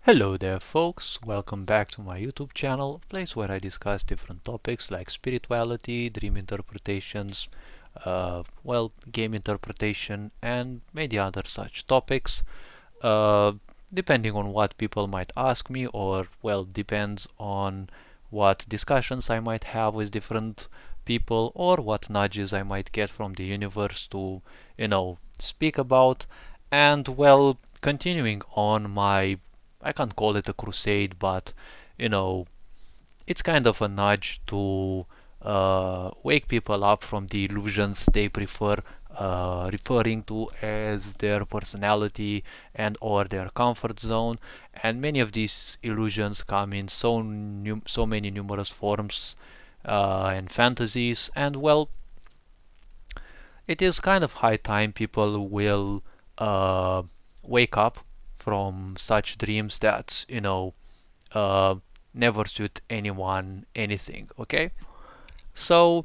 Hello there folks, welcome back to my YouTube channel, a place where I discuss different topics like spirituality, dream interpretations, game interpretation and many other such topics, uh, depending on what people might ask me or depends on what discussions I might have with different people or what nudges I might get from the universe to, speak about. And continuing on my, I can't call it a crusade, but you know, it's kind of a nudge to wake people up from the illusions they prefer referring to as their personality and or their comfort zone. And many of these illusions come in so many numerous forms and fantasies. And it is kind of high time people will uh, wake up from such dreams that uh, never suit anyone anything. Okay, so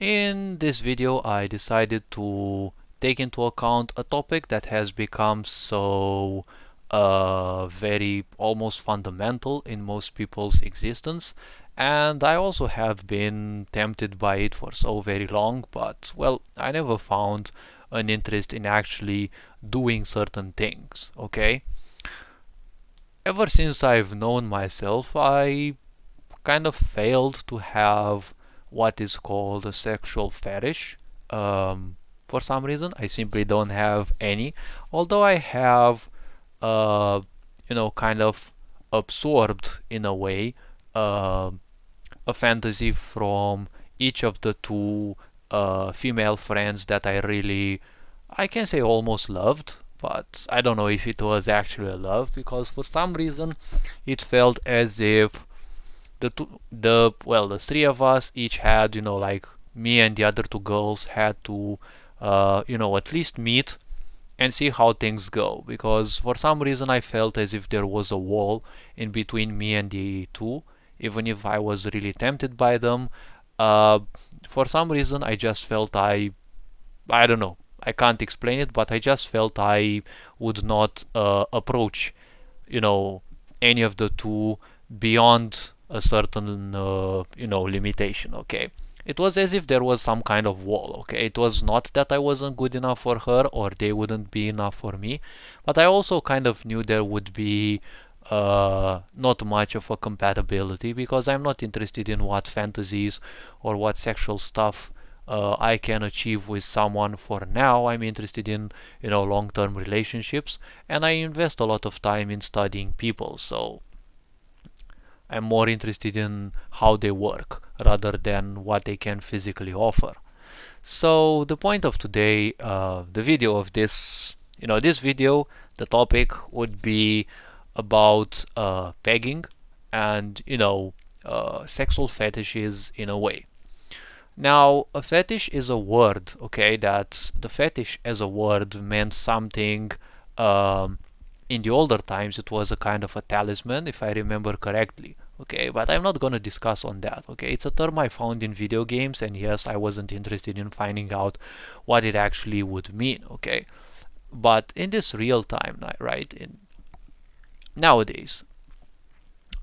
in this video I decided to take into account a topic that has become so very almost fundamental in most people's existence, and I also have been tempted by it for so very long, but I never found an interest in actually doing certain things. Okay, ever since I've known myself, I kind of failed to have what is called a sexual fetish. For some reason, I simply don't have any. Although I have, kind of absorbed in a way a fantasy from each of the two female friends that I can say almost loved. But I don't know if it was actually a love, because for some reason it felt as if the three of us each had, like me and the other two girls had to at least meet and see how things go, because for some reason I felt as if there was a wall in between me and the two, even if I was really tempted by them. uh, for some reason I just felt I don't know, I can't explain it, but I just felt I would not approach, any of the two beyond a certain, limitation. Okay, it was as if there was some kind of wall. Okay, it was not that I wasn't good enough for her or they wouldn't be enough for me, but I also kind of knew there would be not much of a compatibility, because I'm not interested in what fantasies or what sexual stuff I can achieve with someone for now. I'm interested in, long-term relationships, and I invest a lot of time in studying people. So I'm more interested in how they work rather than what they can physically offer. So the point of today, the video of this video, the topic would be about pegging and sexual fetishes in a way. Now, a fetish is a word, okay? That the fetish as a word meant something. Um, in the older times, it was a kind of a talisman, if I remember correctly. Okay, but I'm not gonna discuss on that. Okay, it's a term I found in video games, and yes, I wasn't interested in finding out what it actually would mean. Okay, but in this real time, right? In nowadays,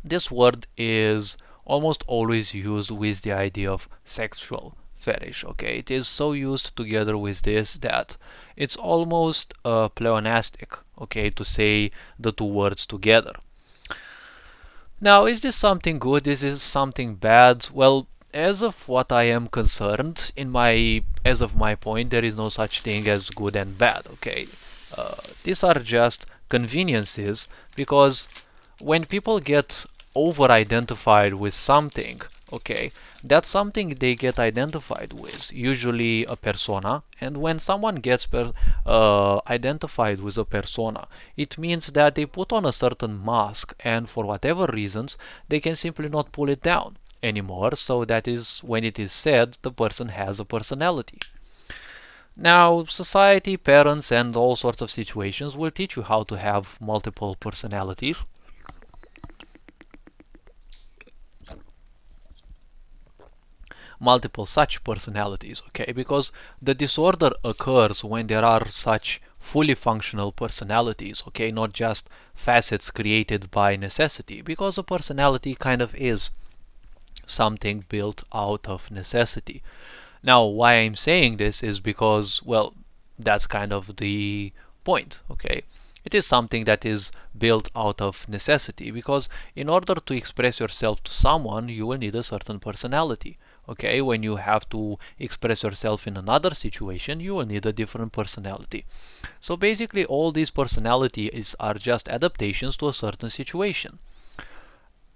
this word is almost always used with the idea of sexual fetish. Okay, it is so used together with this that it's almost pleonastic, okay, to say the two words together. Now, is this something good? Is this something bad? Well, as of what I am concerned, as of my point, there is no such thing as good and bad. Okay, these are just conveniences, because when people get over identified with something, okay, that's something they get identified with, usually a persona. And when someone gets identified with a persona, it means that they put on a certain mask, and for whatever reasons they can simply not pull it down anymore. So that is when it is said the person has a personality. Now, society, parents, and all sorts of situations will teach you how to have multiple personalities. Multiple such personalities, okay? Because the disorder occurs when there are such fully functional personalities, okay, not just facets created by necessity, because a personality kind of is something built out of necessity. Now, why I'm saying this is because, well, that's kind of the point, okay? It is something that is built out of necessity, because in order to express yourself to someone, you will need a certain personality. Okay, when you have to express yourself in another situation, you will need a different personality. So basically, all these personalities are just adaptations to a certain situation,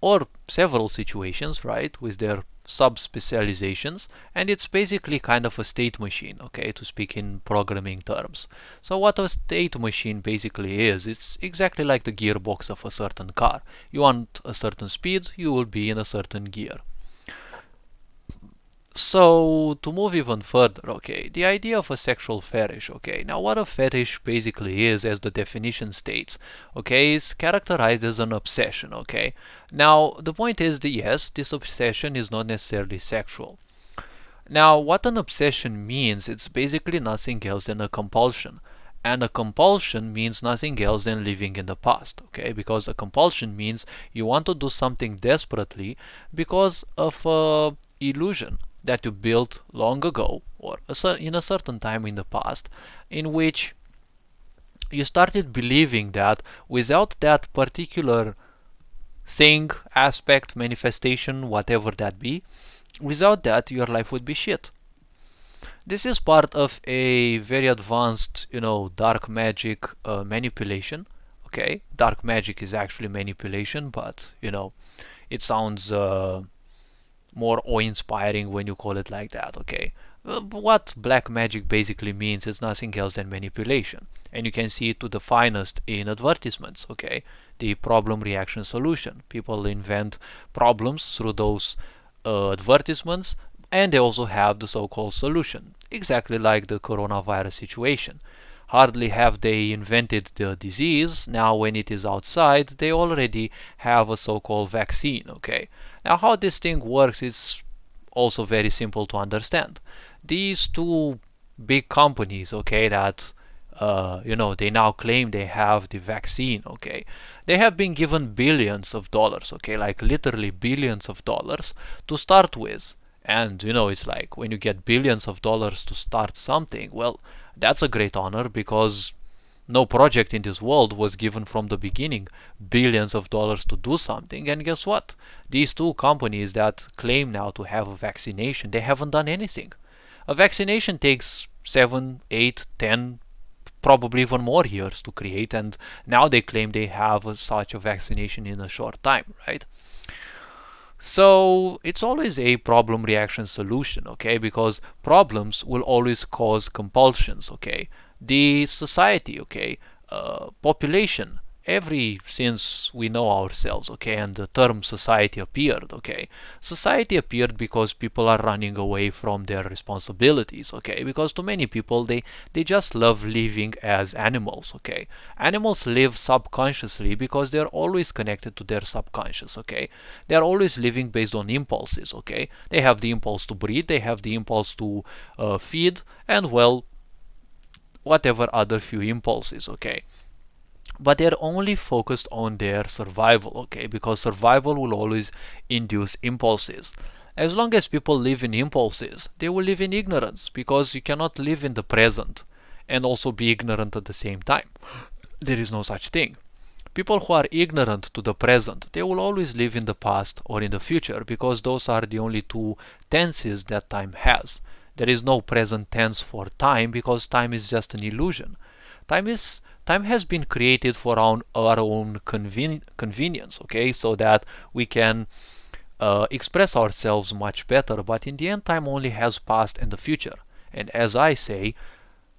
or several situations, right, with their sub-specializations, and it's basically kind of a state machine, okay, to speak in programming terms. So what a state machine basically is, it's exactly like the gearbox of a certain car. You want a certain speed, you will be in a certain gear. So, to move even further, okay, the idea of a sexual fetish, okay, now what a fetish basically is, as the definition states, okay, is characterized as an obsession, okay. Now, the point is that yes, this obsession is not necessarily sexual. Now, what an obsession means, it's basically nothing else than a compulsion. And a compulsion means nothing else than living in the past, okay? Because a compulsion means you want to do something desperately because of a illusion that you built long ago, or in a certain time in the past, in which you started believing that without that particular thing, aspect, manifestation, whatever that be, without that your life would be shit. This is part of a very advanced, dark magic manipulation. Okay, dark magic is actually manipulation, but it sounds more awe-inspiring when you call it like that. Okay, what black magic basically means is nothing else than manipulation, and you can see it to the finest in advertisements. Okay, the problem, reaction, solution. People invent problems through those advertisements, and they also have the so-called solution, exactly like the coronavirus situation. Hardly have they invented the disease, now when it is outside, they already have a so-called vaccine, okay? Now how this thing works is also very simple to understand. These two big companies, okay, that they now claim they have the vaccine, okay, they have been given billions of dollars, okay, like literally billions of dollars to start with. And it's like when you get billions of dollars to start something, well, that's a great honor, because no project in this world was given from the beginning billions of dollars to do something. And guess what? These two companies that claim now to have a vaccination, they haven't done anything. A vaccination takes 7, 8, 10, probably even more years to create, and now they claim they have such a vaccination in a short time, right? So it's always a problem, reaction, solution, okay? Because problems will always cause compulsions, okay? The society, okay? Population, since we know ourselves, okay, and the term society appeared, okay, society appeared because people are running away from their responsibilities, okay, because to many people they just love living as animals, okay. Animals live subconsciously because they're always connected to their subconscious, okay. They're always living based on impulses, okay. They have the impulse to breed, they have the impulse to feed, and well, whatever other few impulses, okay. But they're only focused on their survival, okay, because survival will always induce impulses. As long as people live in impulses, they will live in ignorance, because you cannot live in the present and also be ignorant at the same time. There is no such thing. People who are ignorant to the present, they will always live in the past or in the future, because those are the only two tenses that time has. There is no present tense for time, because time is just an illusion. Time has been created for our own convenience, okay, so that we can express ourselves much better. But in the end, time only has past and the future. And as I say,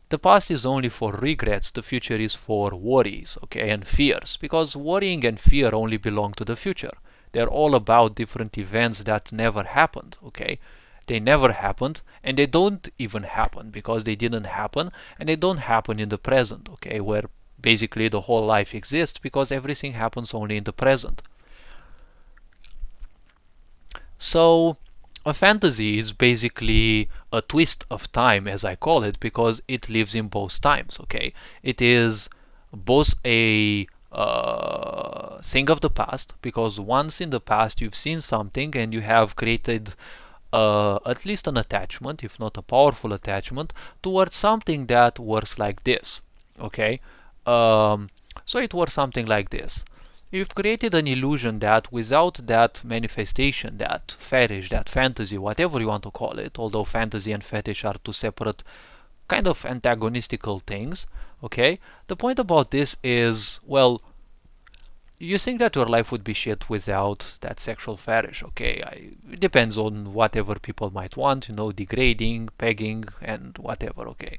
the past is only for regrets, the future is for worries, okay, and fears, because worrying and fear only belong to the future. They're all about different events that never happened, okay. They never happened, and they don't even happen, because they didn't happen, and they don't happen in the present, okay, where basically the whole life exists, because everything happens only in the present. So A fantasy is basically a twist of time, as I call it, because it lives in both times. Okay, it is both a thing of the past, because once in the past you've seen something and you have created at least an attachment, if not a powerful attachment, towards something that works like this. Okay, um, so it works something like this. You've created an illusion that without that manifestation, that fetish, that fantasy, whatever you want to call it, although fantasy and fetish are two separate kind of antagonistical things, okay? The point about this is, well, you think that your life would be shit without that sexual fetish, okay? It depends on whatever people might want, degrading, pegging, and whatever, okay?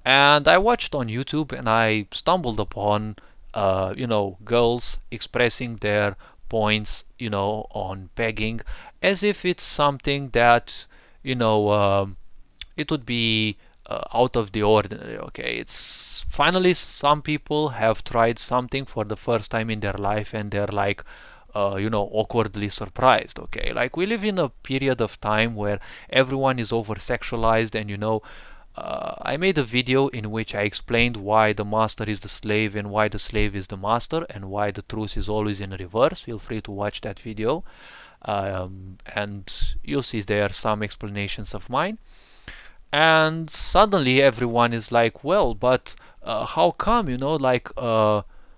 And I watched on YouTube and I stumbled upon, girls expressing their points, on pegging as if it's something that, it would be out of the ordinary. Okay, it's finally some people have tried something for the first time in their life and they're like, awkwardly surprised. Okay, like we live in a period of time where everyone is over sexualized, and I made a video in which I explained why the master is the slave and why the slave is the master and why the truth is always in reverse. Feel free to watch that video, and you'll see there are some explanations of mine. And suddenly everyone is like, well, but how come,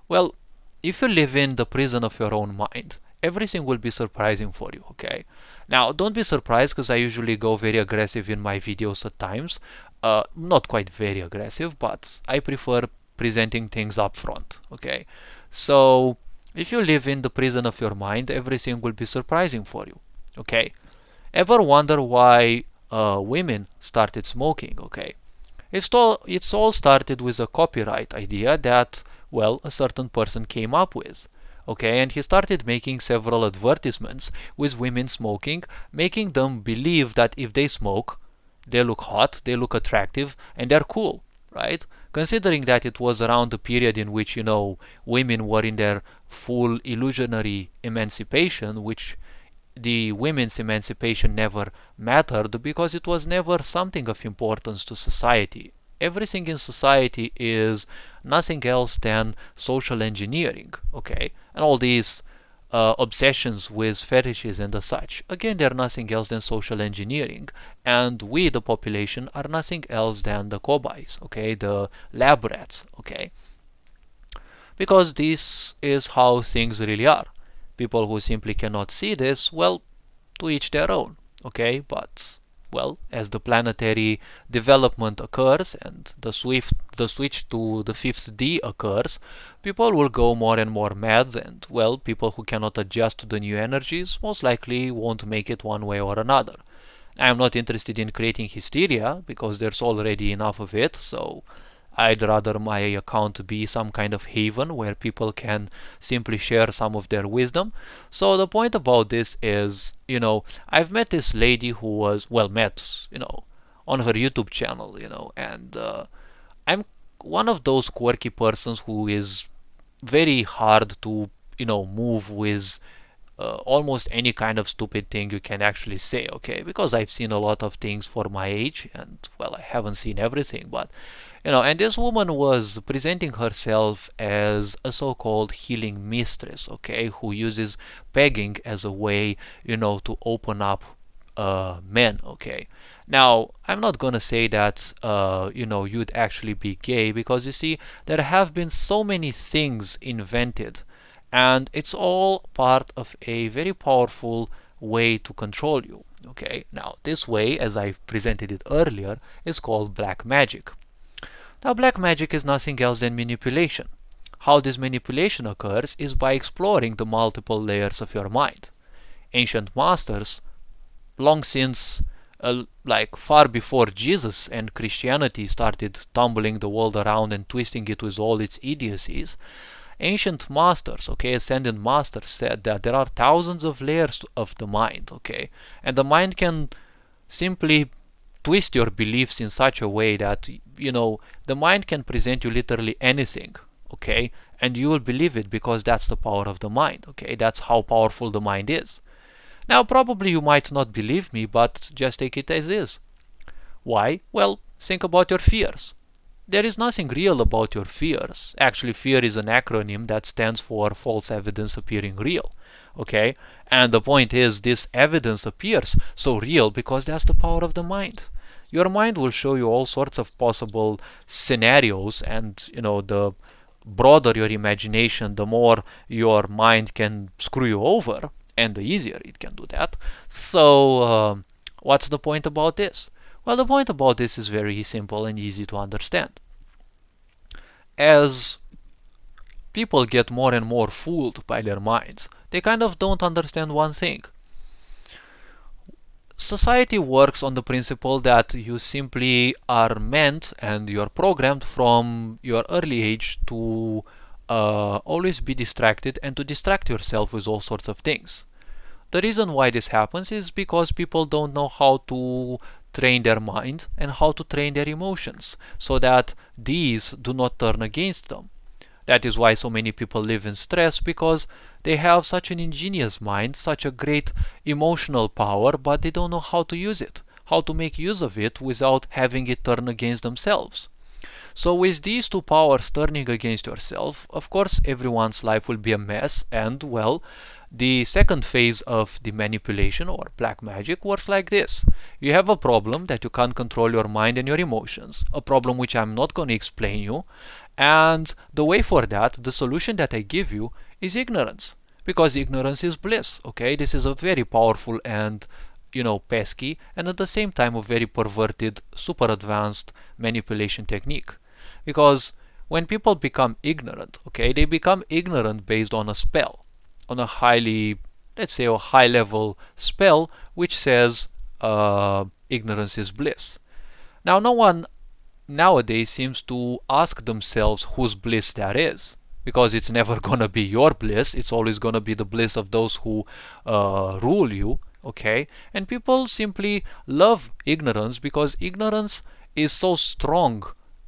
well, if you live in the prison of your own mind, everything will be surprising for you, okay? Now, don't be surprised, because I usually go very aggressive in my videos at times. Not quite very aggressive, but I prefer presenting things up front, okay? So, if you live in the prison of your mind, everything will be surprising for you, okay? Ever wonder why women started smoking? Okay, it's all started with a copyright idea that, well, a certain person came up with. Okay, and he started making several advertisements with women smoking, making them believe that if they smoke, they look hot, they look attractive, and they're cool, right? Considering that it was around the period in which, women were in their full illusionary emancipation, which the women's emancipation never mattered because it was never something of importance to society. Everything in society is nothing else than social engineering, okay? And all these obsessions with fetishes and the such, again, they're nothing else than social engineering. And we, the population, are nothing else than the cobayes, okay? The lab rats, okay? Because this is how things really are. People who simply cannot see this, well, to each their own, okay? But, well, as the planetary development occurs and the switch to the fifth D occurs, people will go more and more mad, and, well, people who cannot adjust to the new energies most likely won't make it one way or another. I'm not interested in creating hysteria because there's already enough of it, so I'd rather my account be some kind of haven where people can simply share some of their wisdom. So the point about this is, I've met this lady who was, well, on her YouTube channel, and I'm one of those quirky persons who is very hard to, move with almost any kind of stupid thing you can actually say, okay? Because I've seen a lot of things for my age, and, well, I haven't seen everything, but, and this woman was presenting herself as a so-called healing mistress, okay? Who uses pegging as a way, to open up men, okay? Now, I'm not gonna say that, you'd actually be gay, because you see, there have been so many things invented, and it's all part of a very powerful way to control you, okay? Now, this way, as I've presented it earlier, is called black magic. Now, black magic is nothing else than manipulation. How this manipulation occurs is by exploring the multiple layers of your mind. Ancient masters, long since, like far before Jesus and Christianity started tumbling the world around and twisting it with all its idiocies, ancient masters, okay, ascended masters said that there are thousands of layers of the mind, okay, and the mind can simply twist your beliefs in such a way that, the mind can present you literally anything, okay, and you will believe it because that's the power of the mind, okay, that's how powerful the mind is. Now, probably you might not believe me, but just take it as is. Why? Well, think about your fears. There is nothing real about your fears. Actually, fear is an acronym that stands for false evidence appearing real. Okay? And the point is, this evidence appears so real because that's the power of the mind. Your mind will show you all sorts of possible scenarios, and the broader your imagination, the more your mind can screw you over, and the easier it can do that. So, what's the point about this? Well, the point about this is very simple and easy to understand. As people get more and more fooled by their minds, they kind of don't understand one thing. Society works on the principle that you simply are meant and you're programmed from your early age to always be distracted and to distract yourself with all sorts of things. The reason why this happens is because people don't know how to train their mind and how to train their emotions so that these do not turn against them. That is why so many people live in stress, because they have such an ingenious mind, such a great emotional power, but they don't know how to use it, how to make use of it without having it turn against themselves. So with these two powers turning against yourself, of course everyone's life will be a mess, and well, the second phase of the manipulation or black magic works like this. You have a problem that you can't control your mind and your emotions, a problem which I'm not going to explain you, and the way for that, the solution that I give you, is ignorance. Because ignorance is bliss, okay? This is a very powerful and pesky, and at the same time a very perverted, super advanced manipulation technique. Because when people become ignorant, okay, they become ignorant based on a spell, on a let's say a high level spell which says ignorance is bliss. Now, no one nowadays seems to ask themselves whose bliss that is, because it's never gonna be your bliss, it's always gonna be the bliss of those who rule you, okay? And people simply love ignorance because ignorance is so strong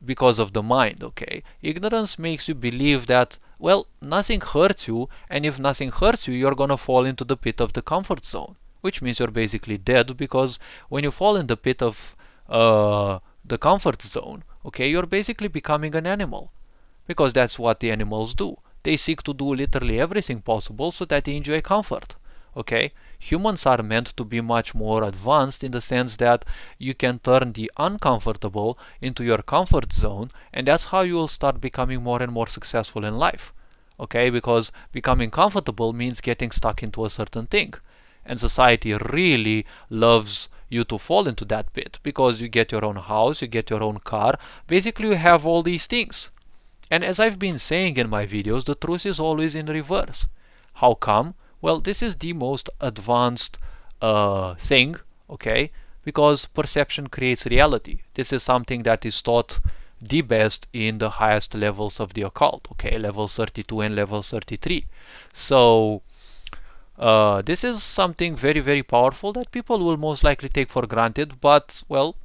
because of the mind, okay? Ignorance makes you believe that, well, nothing hurts you, and if nothing hurts you, you're gonna fall into the pit of the comfort zone, which means you're basically dead, because when you fall in the pit of the comfort zone, okay, you're basically becoming an animal, because that's what the animals do. They seek to do literally everything possible so that they enjoy comfort, okay? Humans are meant to be much more advanced in the sense that you can turn the uncomfortable into your comfort zone, and that's how you will start becoming more and more successful in life, okay? Because becoming comfortable means getting stuck into a certain thing, and society really loves you to fall into that pit because you get your own house, you get your own car, basically you have all these things. And as I've been saying in my videos, the truth is always in reverse. How come? Well, this is the most advanced thing, okay? Because perception creates reality. This is something that is taught the best in the highest levels of the occult, okay? Level 32 and level 33. So this is something very, very powerful that people will most likely take for granted, but, well,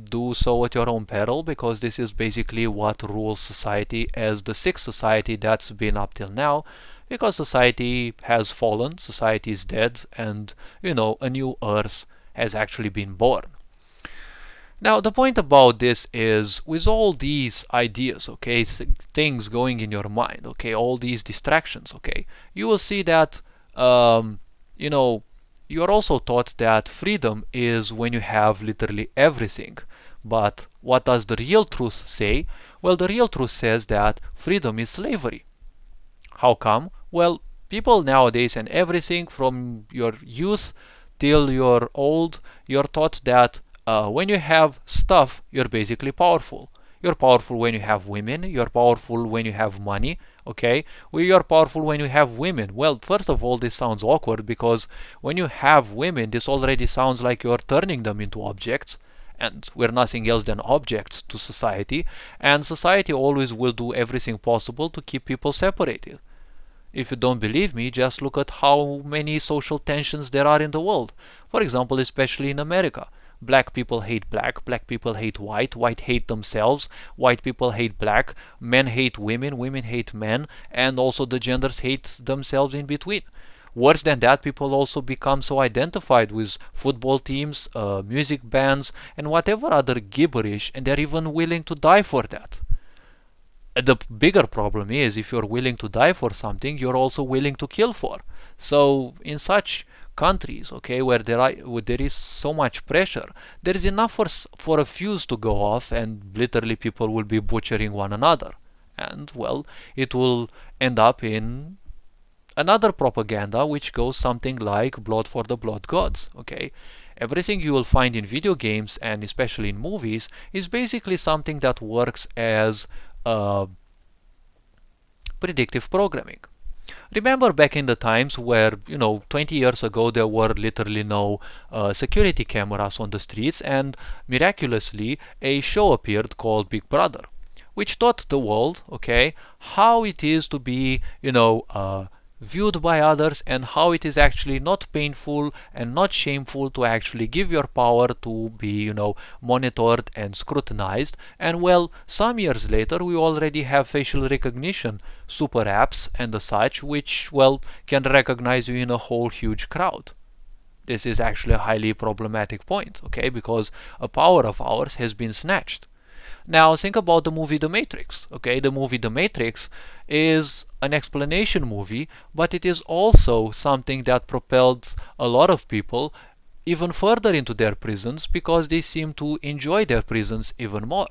do so at your own peril, because this is basically what rules society as the sixth society that's been up till now, because society has fallen, society is dead, and, a new earth has actually been born. Now, the point about this is, with all these ideas, okay, things going in your mind, okay, all these distractions, okay, you will see that, you are also taught that freedom is when you have literally everything. But what does the real truth say? Well, the real truth says that freedom is slavery. How come? Well, people nowadays, and everything from your youth till you're old, you're taught that when you have stuff, you're basically powerful. You're powerful when you have women, you're powerful when you have money, okay? Well, you're powerful when you have women. Well, first of all, this sounds awkward, because when you have women, this already sounds like you're turning them into objects, and we're nothing else than objects to society, and society always will do everything possible to keep people separated. If you don't believe me, just look at how many social tensions there are in the world. For example, especially in America. Black people hate black, black people hate white, white hate themselves, white people hate black, men hate women, women hate men, and also the genders hate themselves in between. Worse than that, people also become so identified with football teams, music bands, and whatever other gibberish, and they're even willing to die for that. The bigger problem is if you're willing to die for something, you're also willing to kill for. So in such countries, okay, where there is so much pressure, there is enough for a fuse to go off, and literally people will be butchering one another. And well, it will end up in another propaganda which goes something like blood for the blood gods. Okay, everything you will find in video games and especially in movies is basically something that works as predictive programming. Remember back in the times where, 20 years ago there were literally no security cameras on the streets, and miraculously a show appeared called Big Brother, which taught the world, okay, how it is to be, viewed by others, and how it is actually not painful and not shameful to actually give your power to be, monitored and scrutinized. And well, some years later we already have facial recognition super apps and the such, which, well, can recognize you in a whole huge crowd. This is actually a highly problematic point, okay, because a power of ours has been snatched. Now think about the movie The Matrix. Okay, the movie The Matrix is an explanation movie, but it is also something that propelled a lot of people even further into their prisons because they seem to enjoy their prisons even more,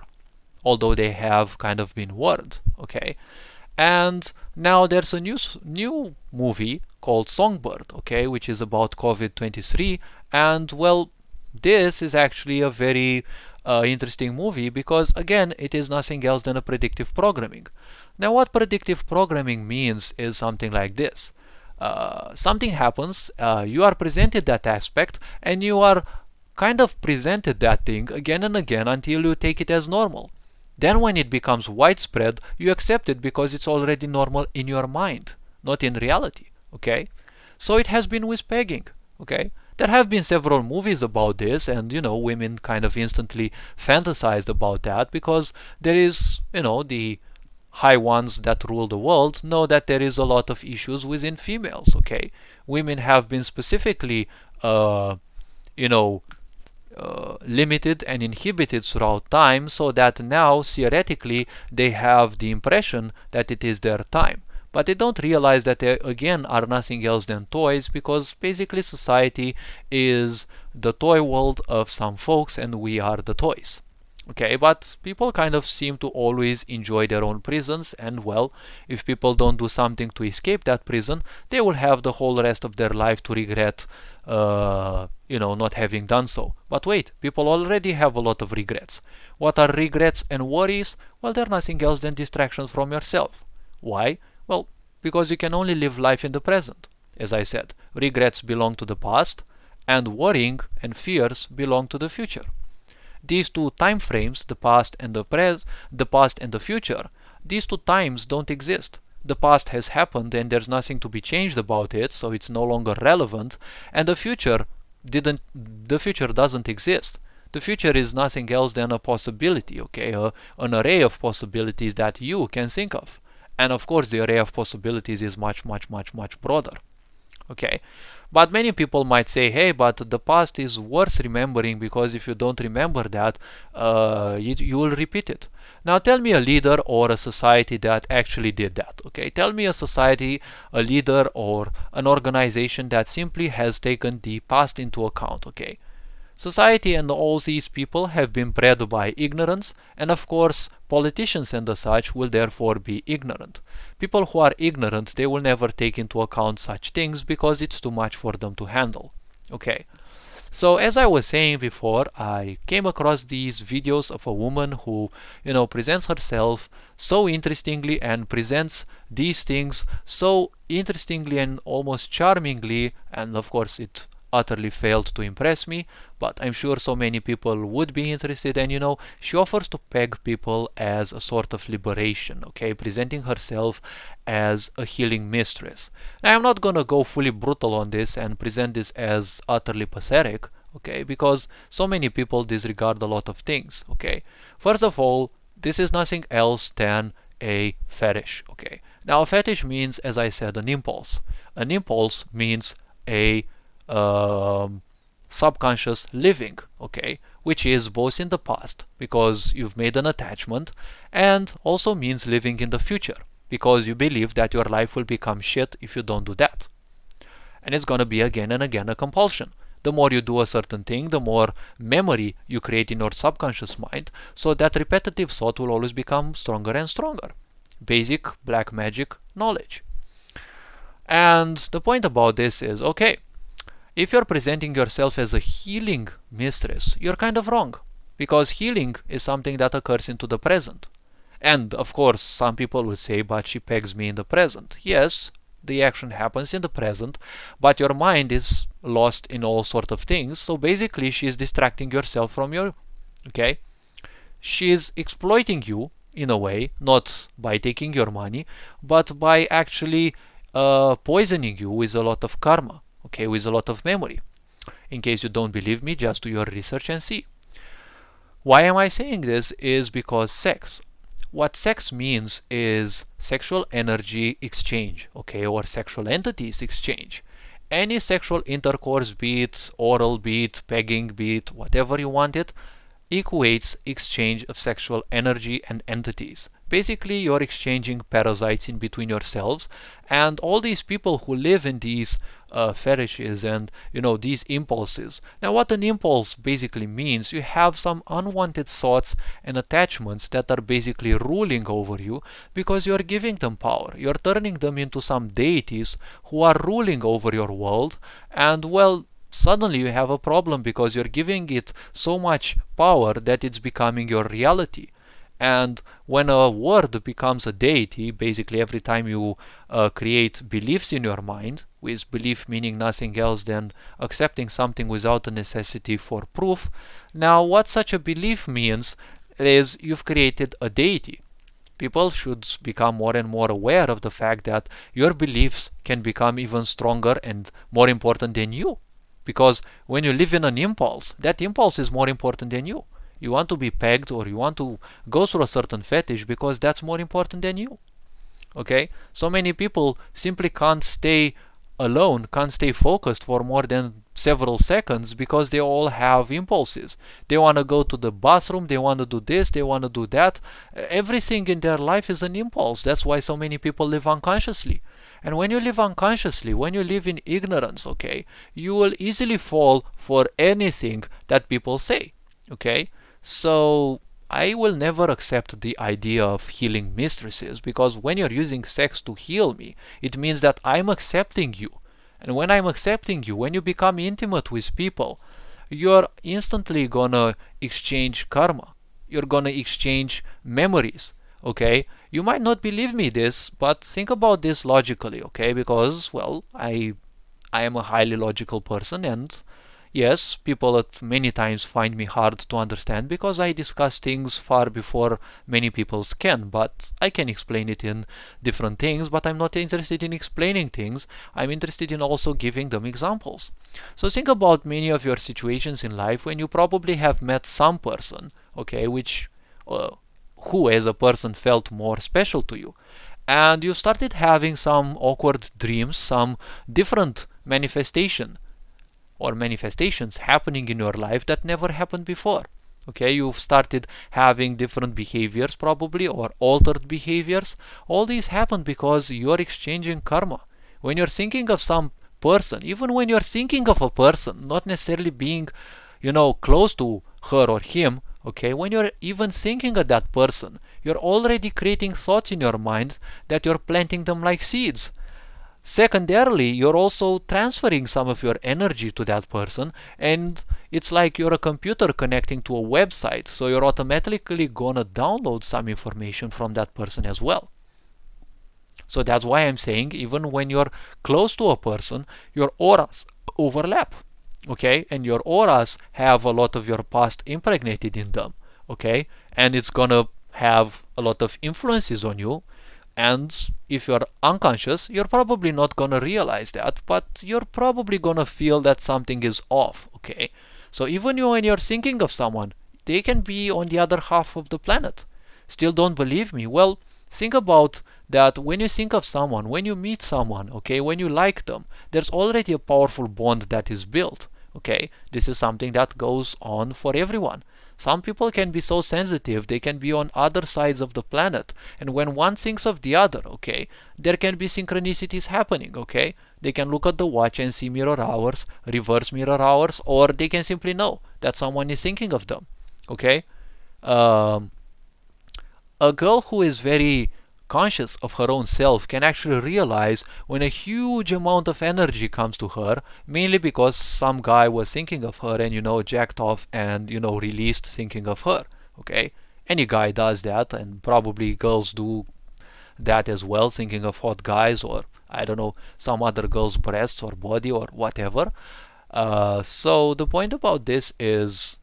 although they have kind of been warned. Okay, and now there's a new movie called Songbird, okay, which is about COVID-23, and well, this is actually a very interesting movie because again it is nothing else than a predictive programming. Now what predictive programming means is something like this. Something happens, you are presented that aspect, and you are kind of presented that thing again and again until you take it as normal. Then when it becomes widespread, you accept it because it's already normal in your mind, not in reality. Okay, so it has been with pegging. Okay, there have been several movies about this, and women kind of instantly fantasized about that because there is, the high ones that rule the world know that there is a lot of issues within females. Okay, women have been specifically, limited and inhibited throughout time, so that now theoretically they have the impression that it is their time. But they don't realize that they again are nothing else than toys, because basically society is the toy world of some folks and we are the toys. Okay, but people kind of seem to always enjoy their own prisons, and well, if people don't do something to escape that prison, they will have the whole rest of their life to regret not having done so. But wait, people already have a lot of regrets. What are regrets and worries? Well, they're nothing else than distractions from yourself. Why? Well, because you can only live life in the present. As I said, regrets belong to the past, and worrying and fears belong to the future. These two time frames, the past and the future, these two times don't exist. The past has happened and there's nothing to be changed about it, so it's no longer relevant, and the future doesn't exist. The future is nothing else than a possibility, okay, an array of possibilities that you can think of. And of course the array of possibilities is much broader. Okay, but many people might say, hey, but the past is worth remembering because if you don't remember that, you will repeat it. Now tell me a leader or a society that actually did that. Okay, tell me a society, a leader, or an organization that simply has taken the past into account. Okay, society and all these people have been bred by ignorance, and of course politicians and the such will therefore be ignorant. People who are ignorant, they will never take into account such things because it's too much for them to handle. Okay, so as I was saying before, I came across these videos of a woman who, presents herself so interestingly and presents these things so interestingly and almost charmingly, and of course it utterly failed to impress me, but I'm sure so many people would be interested. And she offers to peg people as a sort of liberation, okay, presenting herself as a healing mistress. Now, I'm not gonna go fully brutal on this and present this as utterly pathetic, okay, because so many people disregard a lot of things. Okay, first of all, this is nothing else than a fetish. Okay, Now, a fetish means, as I said, an impulse. An impulse means a subconscious living, okay, which is both in the past because you've made an attachment, and also means living in the future because you believe that your life will become shit if you don't do that. And it's going to be again and again a compulsion. The more you do a certain thing, the more memory you create in your subconscious mind, so that repetitive thought will always become stronger and stronger. Basic black magic knowledge. And the point about this is, okay, if you're presenting yourself as a healing mistress, you're kind of wrong. Because healing is something that occurs into the present. And of course, some people will say, but she pegs me in the present. Yes, the action happens in the present, but your mind is lost in all sorts of things. So basically, she is distracting yourself from your, okay? She is exploiting you in a way, not by taking your money, but by actually poisoning you with a lot of karma, okay, with a lot of memory. In case you don't believe me, just do your research and see. Why am I saying this? Is because sex. What sex means is sexual energy exchange, okay, or sexual entities exchange. Any sexual intercourse, be it oral, be it pegging, be it whatever you want it, equates exchange of sexual energy and entities. Basically, you're exchanging parasites in between yourselves, and all these people who live in these fetishes and these impulses. Now, what an impulse basically means, you have some unwanted thoughts and attachments that are basically ruling over you because you're giving them power. You're turning them into some deities who are ruling over your world, and well, suddenly you have a problem because you're giving it so much power that it's becoming your reality. And when a word becomes a deity, basically every time you create beliefs in your mind, with belief meaning nothing else than accepting something without a necessity for proof, now what such a belief means is you've created a deity. People should become more and more aware of the fact that your beliefs can become even stronger and more important than you. Because when you live in an impulse, that impulse is more important than you. You want to be pegged or you want to go through a certain fetish because that's more important than you. Okay? So many people simply can't stay alone, can't stay focused for more than several seconds because they all have impulses. They want to go to the bathroom, they want to do this, they want to do that. Everything in their life is an impulse. That's why so many people live unconsciously. And when you live unconsciously, when you live in ignorance, okay, you will easily fall for anything that people say. Okay? So I will never accept the idea of healing mistresses because when you're using sex to heal me, it means that I'm accepting you. And when I'm accepting you, when you become intimate with people, you're instantly gonna exchange karma. You're gonna exchange memories. Okay? You might not believe me this, but think about this logically, okay? Because, well, I am a highly logical person, and yes, people at many times find me hard to understand because I discuss things far before many people can, but I can explain it in different things, but I'm not interested in explaining things. I'm interested in also giving them examples. So think about many of your situations in life when you probably have met some person, okay, who as a person felt more special to you. And you started having some awkward dreams, some different manifestations happening in your life that never happened before. Okay, you've started having different behaviors probably, or altered behaviors. All these happen because you're exchanging karma. When you're thinking of some person, even when you're thinking of a person, not necessarily being, close to her or him, okay, when you're even thinking of that person, you're already creating thoughts in your mind that you're planting them like seeds. Secondarily, you're also transferring some of your energy to that person, and it's like you're a computer connecting to a website, so you're automatically gonna download some information from that person as well. So that's why I'm saying even when you're close to a person, your auras overlap. Okay, and your auras have a lot of your past impregnated in them. Okay, and it's gonna have a lot of influences on you. And if you're unconscious, you're probably not gonna realize that, but you're probably gonna feel that something is off. Okay, so even when you're thinking of someone, they can be on the other half of the planet. Still don't believe me? Well, think about that when you think of someone, when you meet someone, okay, when you like them, there's already a powerful bond that is built. Okay, this is something that goes on for everyone. Some people can be so sensitive, they can be on other sides of the planet, and when one thinks of the other, okay, there can be synchronicities happening, okay. They can look at the watch and see mirror hours, reverse mirror hours, or they can simply know that someone is thinking of them, okay. um, a girl who is very conscious of her own self can actually realize when a huge amount of energy comes to her, mainly because some guy was thinking of her and, jacked off and, released thinking of her. Okay? Any guy does that, and probably girls do that as well, thinking of hot guys or, I don't know, some other girl's breasts or body or whatever. So the point about this is,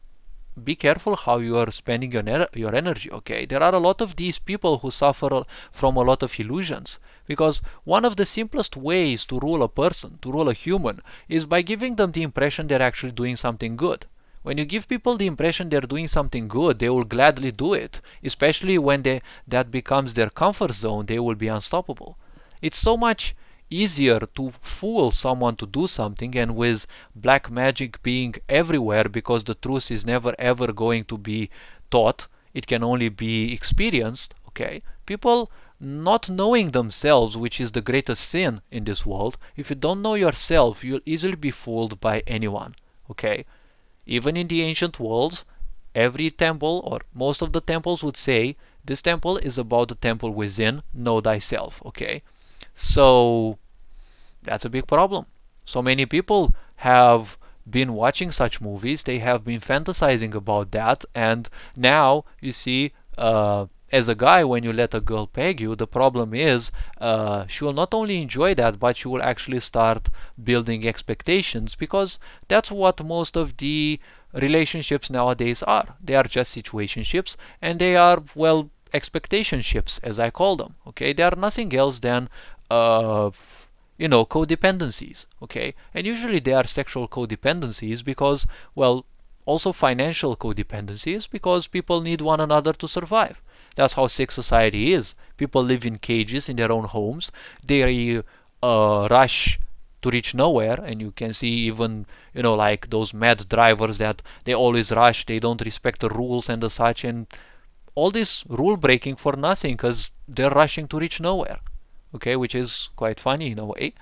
be careful how you are spending your energy. Okay, there are a lot of these people who suffer from a lot of illusions, because one of the simplest ways to rule a person, to rule a human, is by giving them the impression they're actually doing something good. When you give people the impression they're doing something good, they will gladly do it, especially when that becomes their comfort zone. They will be unstoppable. It's so much easier to fool someone to do something, and with black magic being everywhere, because the truth is never ever going to be taught, it can only be experienced. Okay, people not knowing themselves, which is the greatest sin in this world. If you don't know yourself, you'll easily be fooled by anyone. Okay, even in the ancient worlds, every temple, or most of the temples, would say this temple is about the temple within, know thyself. Okay, so that's a big problem. So many people have been watching such movies, they have been fantasizing about that, and now you see, as a guy, when you let a girl peg you, the problem is she will not only enjoy that, but she will actually start building expectations, because that's what most of the relationships nowadays are. They are just situationships, and they are, well, expectationships, as I call them. Okay, they are nothing else than codependencies. Okay, and usually they are sexual codependencies, because, well, also financial codependencies, because people need one another to survive. That's how sick society is. People live in cages in their own homes. They rush to reach nowhere, and you can see even, like those mad drivers that they always rush, they don't respect the rules and the such, and all this rule breaking for nothing, because they're rushing to reach nowhere. Okay, which is quite funny in a way.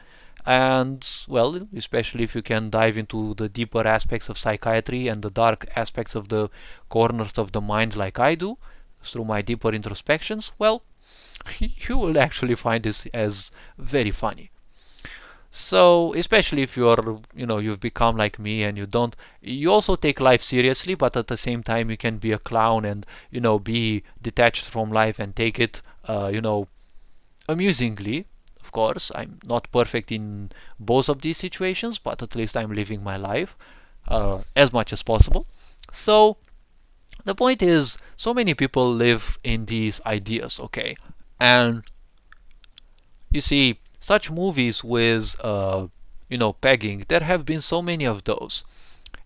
And, well, especially if you can dive into the deeper aspects of psychiatry and the dark aspects of the corners of the mind, like I do through my deeper introspections, well, you will actually find this as very funny. So, especially if you've become like me, and you also take life seriously, but at the same time you can be a clown and, be detached from life and take it, amusingly. Of course, I'm not perfect in both of these situations, but at least I'm living my life as much as possible. So, the point is, so many people live in these ideas, okay? And you see, such movies with, pegging, there have been so many of those.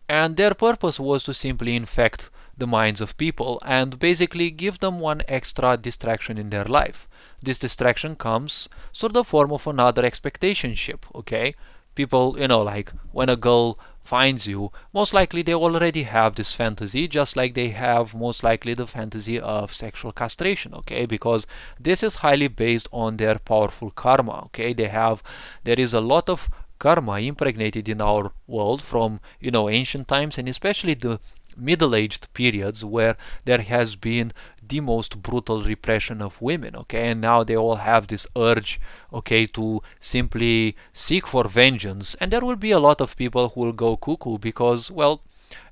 And their purpose was to simply infect the minds of people and basically give them one extra distraction in their life. This distraction comes through the form of another expectationship, okay? People, like when a girl finds you, most likely they already have this fantasy, just like they have most likely the fantasy of sexual castration, okay? Because this is highly based on their powerful karma, okay? There is a lot of karma impregnated in our world from, ancient times, and especially the middle-aged periods, where there has been the most brutal repression of women, okay? And now they all have this urge, okay, to simply seek for vengeance. And there will be a lot of people who will go cuckoo, because, well,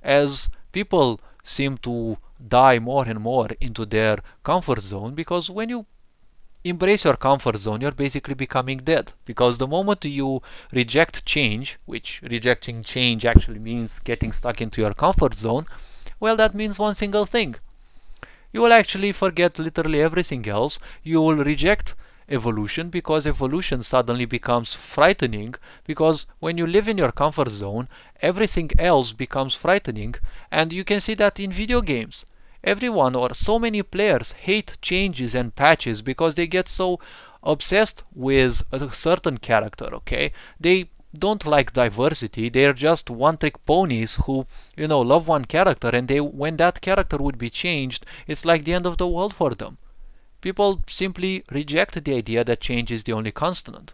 as people seem to die more and more into their comfort zone, because when you embrace your comfort zone, you're basically becoming dead. Because the moment you reject change, which rejecting change actually means getting stuck into your comfort zone, well, that means one single thing. You will actually forget literally everything else. You will reject evolution, because evolution suddenly becomes frightening, because when you live in your comfort zone, everything else becomes frightening. And you can see that in video games. Everyone, or so many players, hate changes and patches, because they get so obsessed with a certain character, okay? They don't like diversity. They're just one-trick ponies who, love one character, and when that character would be changed, it's like the end of the world for them. People simply reject the idea that change is the only constant.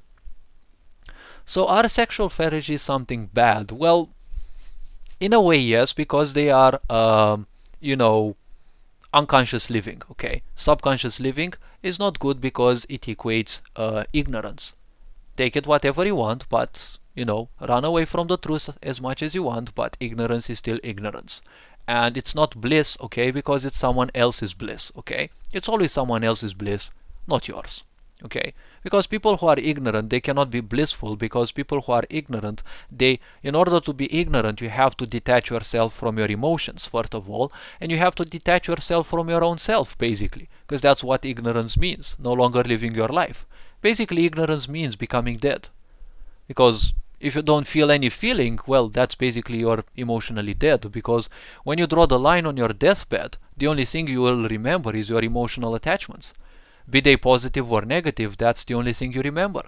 So are sexual fetishes something bad? Well, in a way, yes, because they are, you know, unconscious living, okay? Subconscious living is not good because it equates ignorance. Take it whatever you want, but, run away from the truth as much as you want, but ignorance is still ignorance. And it's not bliss, okay, because it's someone else's bliss, okay? It's always someone else's bliss, not yours, okay? Because people who are ignorant, they cannot be blissful, because people who are ignorant, in order to be ignorant, you have to detach yourself from your emotions, first of all, and you have to detach yourself from your own self, basically, because that's what ignorance means, no longer living your life. Basically, ignorance means becoming dead, because if you don't feel any feeling, well, that's basically you're emotionally dead, because when you draw the line on your deathbed, the only thing you will remember is your emotional attachments. Be they positive or negative, that's the only thing you remember.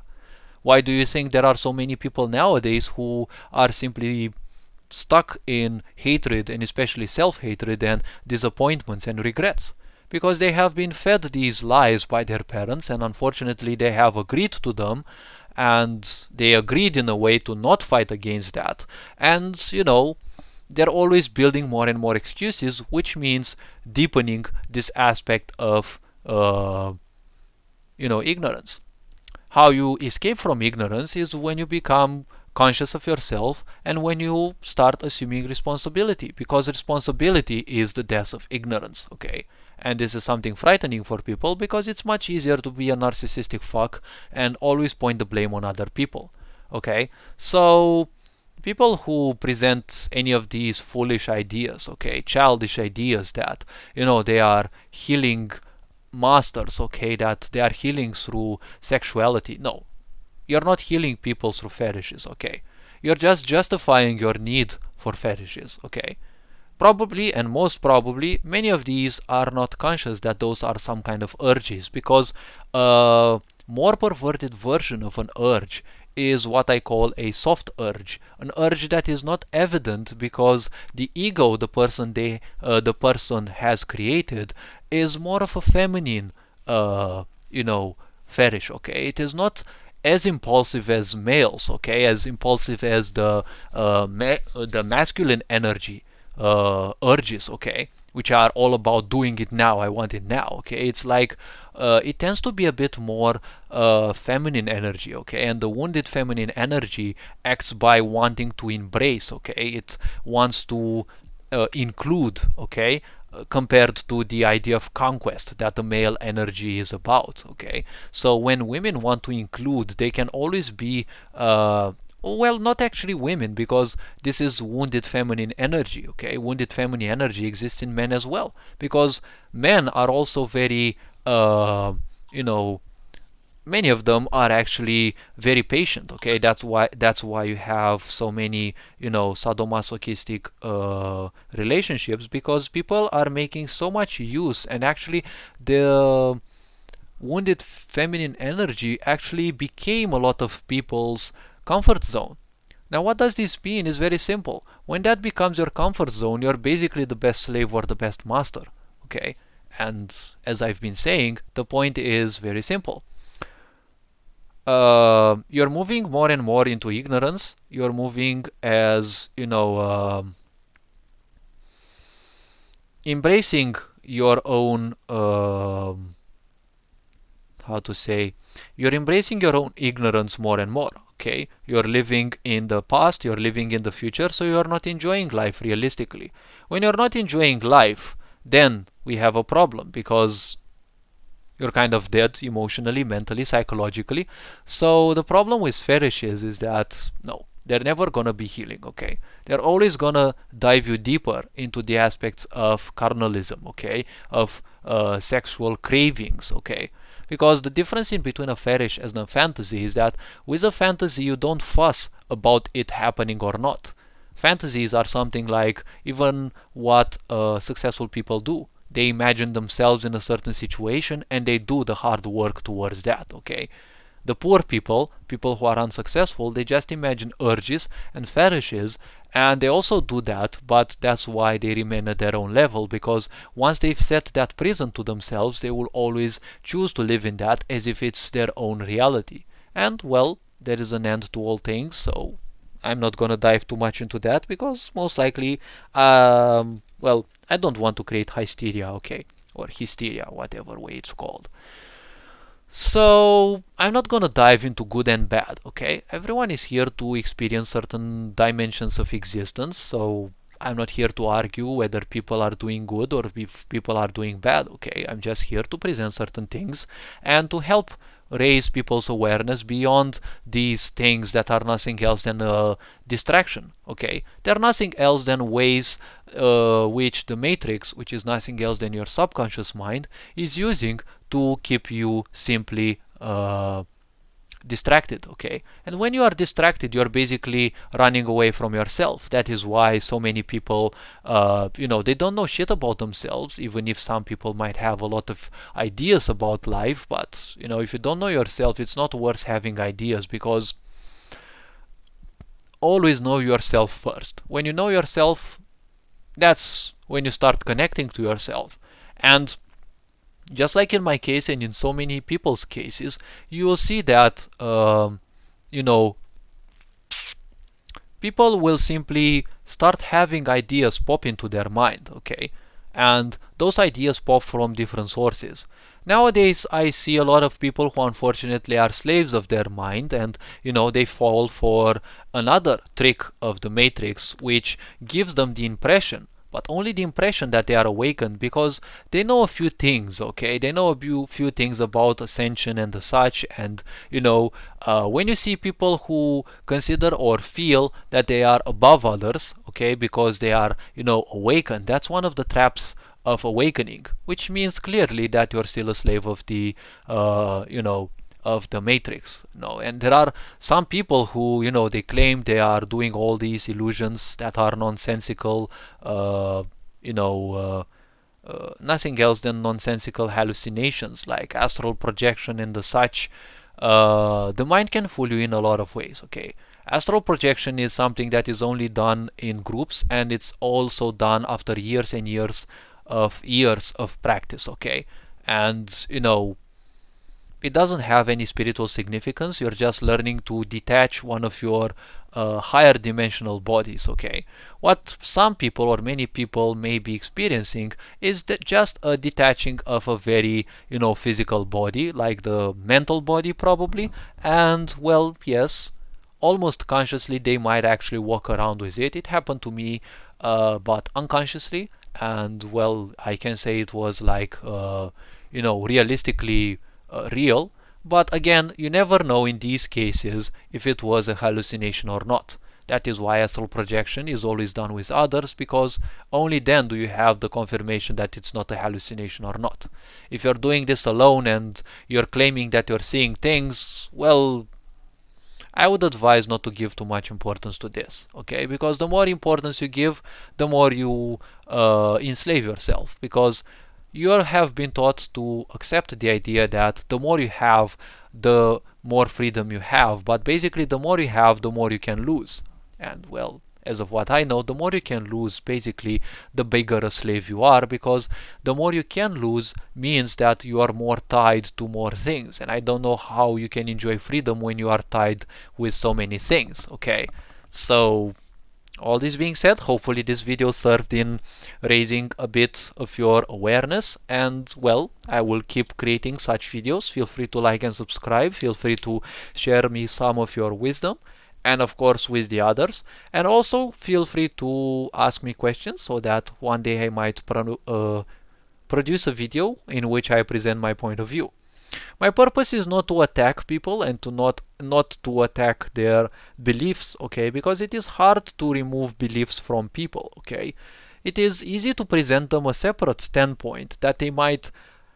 Why do you think there are so many people nowadays who are simply stuck in hatred, and especially self-hatred and disappointments and regrets? Because they have been fed these lies by their parents, and unfortunately they have agreed to them, and they agreed in a way to not fight against that. And, they're always building more and more excuses, which means deepening this aspect of ignorance. How you escape from ignorance is when you become conscious of yourself and when you start assuming responsibility, because responsibility is the death of ignorance, okay? And this is something frightening for people, because it's much easier to be a narcissistic fuck and always point the blame on other people, okay? So people who present any of these foolish ideas, okay, childish ideas that, they are healing masters, okay, that they are healing through sexuality. No, you're not healing people through fetishes, okay? You're just justifying your need for fetishes, okay? Probably, and most probably, many of these are not conscious that those are some kind of urges, because a more perverted version of an urge is what I call a soft urge, an urge that is not evident because the ego the person has created is more of a feminine, fetish. Okay, it is not as impulsive as males. Okay, as impulsive as the masculine energy urges. Okay, which are all about doing it now. I want it now. Okay, it's like it tends to be a bit more feminine energy. Okay, and the wounded feminine energy acts by wanting to embrace. Okay, it wants to include. Okay, compared to the idea of conquest that the male energy is about. Okay, so when women want to include, they can always be well, not actually women, because this is wounded feminine energy. Okay, wounded feminine energy exists in men as well, because men are also very many of them are actually very patient. Okay, that's why you have so many sadomasochistic relationships, because people are making so much use, and actually the wounded feminine energy actually became a lot of people's comfort zone. Now what does this mean is very simple. When that becomes your comfort zone, you're basically the best slave or the best master. Okay, and as I've been saying, the point is very simple. You're moving more and more into ignorance. You're moving as embracing your own how to say, you're embracing your own ignorance more and more. Okay, you're living in the past, you're living in the future, so you're not enjoying life realistically. When you're not enjoying life, then we have a problem, because you're kind of dead emotionally, mentally, psychologically. So the problem with fetishes is that no, they're never gonna be healing. Okay, they're always gonna dive you deeper into the aspects of carnalism. Okay, of sexual cravings. Okay, because the difference in between a fetish and a fantasy is that with a fantasy you don't fuss about it happening or not. Fantasies are something like even what successful people do. They imagine themselves in a certain situation and they do the hard work towards that, okay? The poor people, people who are unsuccessful, they just imagine urges and fetishes, and they also do that, but that's why they remain at their own level, because once they've set that prison to themselves, they will always choose to live in that as if it's their own reality. And, well, there is an end to all things, so I'm not gonna dive too much into that, because most likely, well, I don't want to create hysteria, okay? Or hysteria, whatever way it's called. So I'm not gonna dive into good and bad, okay? Everyone is here to experience certain dimensions of existence, so I'm not here to argue whether people are doing good or if people are doing bad, okay? I'm just here to present certain things and to help raise people's awareness beyond these things that are nothing else than a distraction, okay? They're nothing else than ways which the matrix, which is nothing else than your subconscious mind, is using to keep you simply distracted, okay? And when you are distracted, you're basically running away from yourself. That is why so many people, they don't know shit about themselves, even if some people might have a lot of ideas about life. But, if you don't know yourself, it's not worth having ideas, because always know yourself first. When you know yourself, that's when you start connecting to yourself. And just like in my case and in so many people's cases, you will see that, people will simply start having ideas pop into their mind, okay? And those ideas pop from different sources. Nowadays, I see a lot of people who unfortunately are slaves of their mind, and they fall for another trick of the matrix, which gives them the impression, but only the impression, that they are awakened, because they know a few things, okay? They know a few things about ascension and the such, and when you see people who consider or feel that they are above others, okay, because they are awakened, that's one of the traps of awakening, which means clearly that you're still a slave of the of the matrix. And there are some people who they claim they are doing all these illusions that are nonsensical, nothing else than nonsensical hallucinations like astral projection and the such. The mind can fool you in a lot of ways, okay? Astral projection is something that is only done in groups, and it's also done after years and years of practice, okay? And it doesn't have any spiritual significance. You're just learning to detach one of your higher dimensional bodies, okay? What some people or many people may be experiencing is that just a detaching of a very physical body, like the mental body probably, and, well, yes, almost consciously they might actually walk around with it. It happened to me, but unconsciously, and, well, I can say it was like realistically real. But again, you never know in these cases if it was a hallucination or not. That is why astral projection is always done with others, because only then do you have the confirmation that it's not a hallucination or not. If you're doing this alone and you're claiming that you're seeing things, well, I would advise not to give too much importance to this, okay? Because the more importance you give, the more you enslave yourself, because you have been taught to accept the idea that the more you have, the more freedom you have. But basically, the more you have, the more you can lose. And, well, as of what I know, the more you can lose, basically, the bigger a slave you are, because the more you can lose means that you are more tied to more things. And I don't know how you can enjoy freedom when you are tied with so many things, okay? So, all this being said, hopefully this video served in raising a bit of your awareness, and, well, I will keep creating such videos. Feel free to like and subscribe. Feel free to share me some of your wisdom, and of course with the others. And also feel free to ask me questions, so that one day I might produce a video in which I present my point of view. My purpose is not to attack people and to not to attack their beliefs, okay? Because it is hard to remove beliefs from people, okay? It is easy to present them a separate standpoint that they might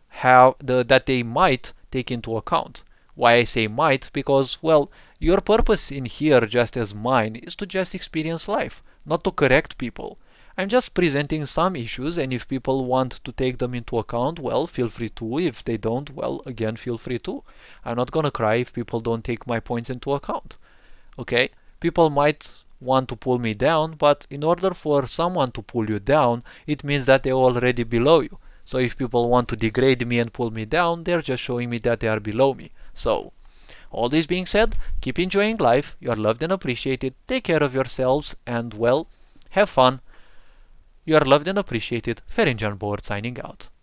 have, that they might take into account. Why I say might? Because, well, your purpose in here, just as mine, is to just experience life, not to correct people. I'm just presenting some issues, and if people want to take them into account, well, feel free to. If they don't, well, again, feel free to. I'm not gonna cry if people don't take my points into account. Okay? People might want to pull me down, but in order for someone to pull you down, it means that they're already below you. So if people want to degrade me and pull me down, they're just showing me that they are below me. So, all this being said, keep enjoying life, you are loved and appreciated, take care of yourselves, and well, have fun. You are loved and appreciated. Ferenjan Board signing out.